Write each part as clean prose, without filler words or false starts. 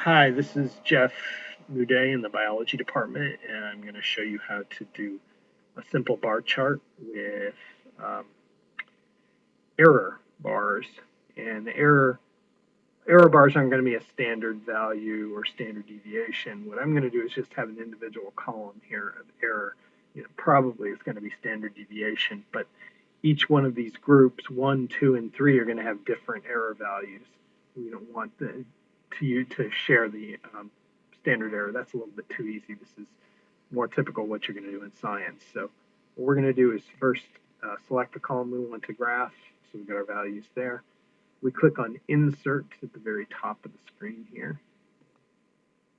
Hi, this is Jeff Moudet in the biology department, and I'm going to show you how to do a simple bar chart with um, error bars. And the error bars aren't going to be a standard value or standard deviation. What I'm going to do is just have an individual column here of error. Probably it's going to be standard deviation, but each one of these groups, 1, 2, and 3, are going to have different error values. We don't want you to share the standard error. That's a little bit too easy. This is more typical what you're going to do in science. So what we're going to do is first select the column we want to graph. So we've got our values there. We click on Insert at the very top of the screen here.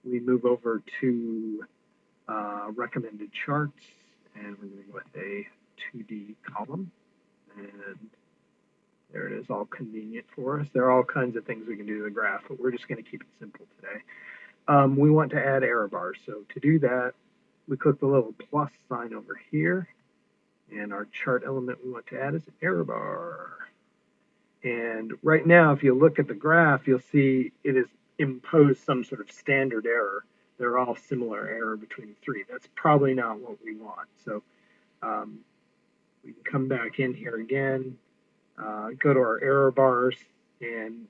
We move over to Recommended Charts, and we're going to go with a 2D column. And there it is, all convenient for us. There are all kinds of things we can do to the graph, but we're just going to keep it simple today. We want to add error bars. So to do that, we click the little plus sign over here, and our chart element we want to add is an error bar. And right now, if you look at the graph, you'll see it has imposed some sort of standard error. They're all similar error between the three. That's probably not what we want. So we can come back in here again, go to our error bars, and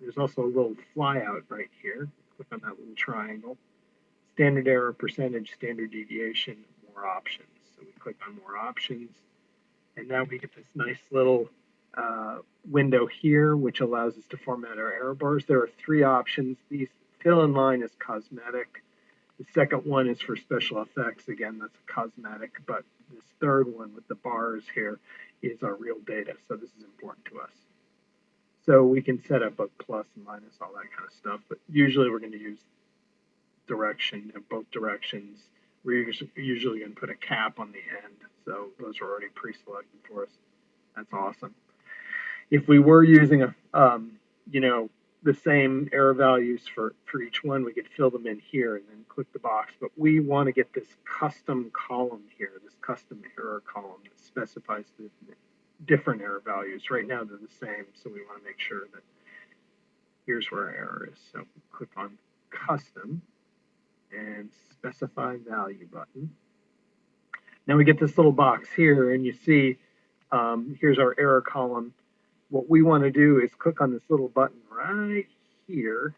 there's also a little flyout right here. Click on that little triangle. Standard error, percentage, standard deviation, more options. So we click on more options, and now we get this nice little window here, which allows us to format our error bars. There are 3 options. These fill in line is cosmetic. The second one is for special effects. Again, that's a cosmetic, but this third one with the bars here is our real data. So this is important to us. So we can set up a plus and minus, all that kind of stuff, but usually we're going to use direction in both directions. We're usually going to put a cap on the end. So those are already pre-selected for us. That's awesome. If we were using the same error values for each one, we could fill them in here and then click the box. But we want to get this custom column here, this custom error column that specifies the different error values. Right now they're the same, so we want to make sure that here's where our error is. So click on Custom and Specify Value button. Now we get this little box here, and you see here's our error column. What we want to do is click on this little button right here,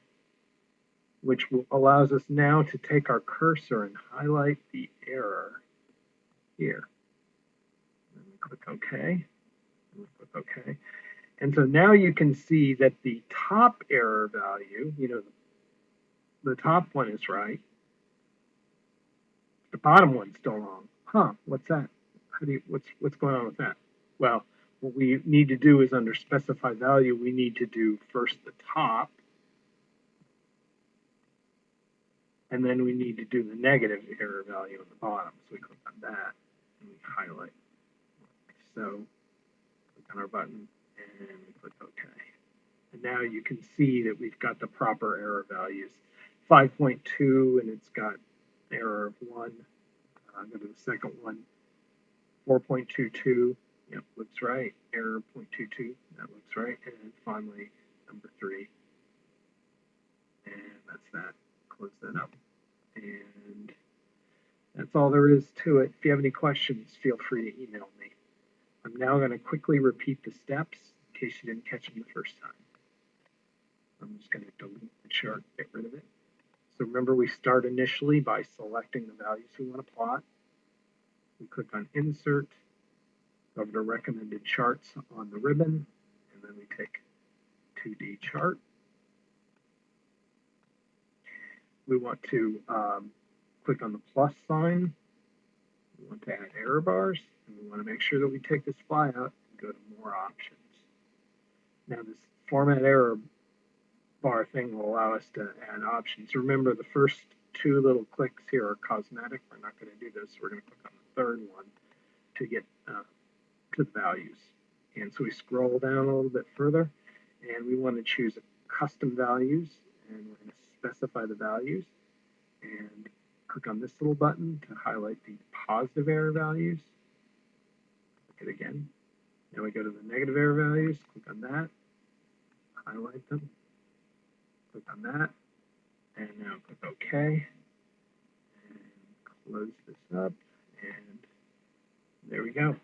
which allows us now to take our cursor and highlight the error here. And we click OK. And we click OK. And so now you can see that the top error value, the top one is right. The bottom one's still wrong. Huh, what's that? What's going on with that? Well, what we need to do is under specify value, we need to do first the top, and then we need to do the negative error value on the bottom. So we click on that and we highlight. So click on our button and we click OK. And now you can see that we've got the proper error values. 5.2, and it's got error of 1. Go to the second one. 4.22. Yep, looks right. Error 0.22. That looks right. And then finally, number 3. And that's that. Close that up. And that's all there is to it. If you have any questions, feel free to email me. I'm now going to quickly repeat the steps in case you didn't catch them the first time. I'm just going to delete the chart, get rid of it. So remember, we start initially by selecting the values we want to plot. We click on Insert, go over to Recommended Charts on the ribbon, and then we take 2D chart. We want to click on the plus sign. We want to add error bars, and we want to make sure that we take this flyout and go to More Options. Now this Format Error bar thing will allow us to add options. Remember, the first 2 little clicks here are cosmetic. We're not going to do this. We're going to click on the third one to get to the values. And so we scroll down a little bit further, and we want to choose custom values, and we're going to specify the values and click on this little button to highlight the positive error values. Click it again. Now we go to the negative error values, click on that, highlight them, click on that, And now click OK. And close this up. And there we go.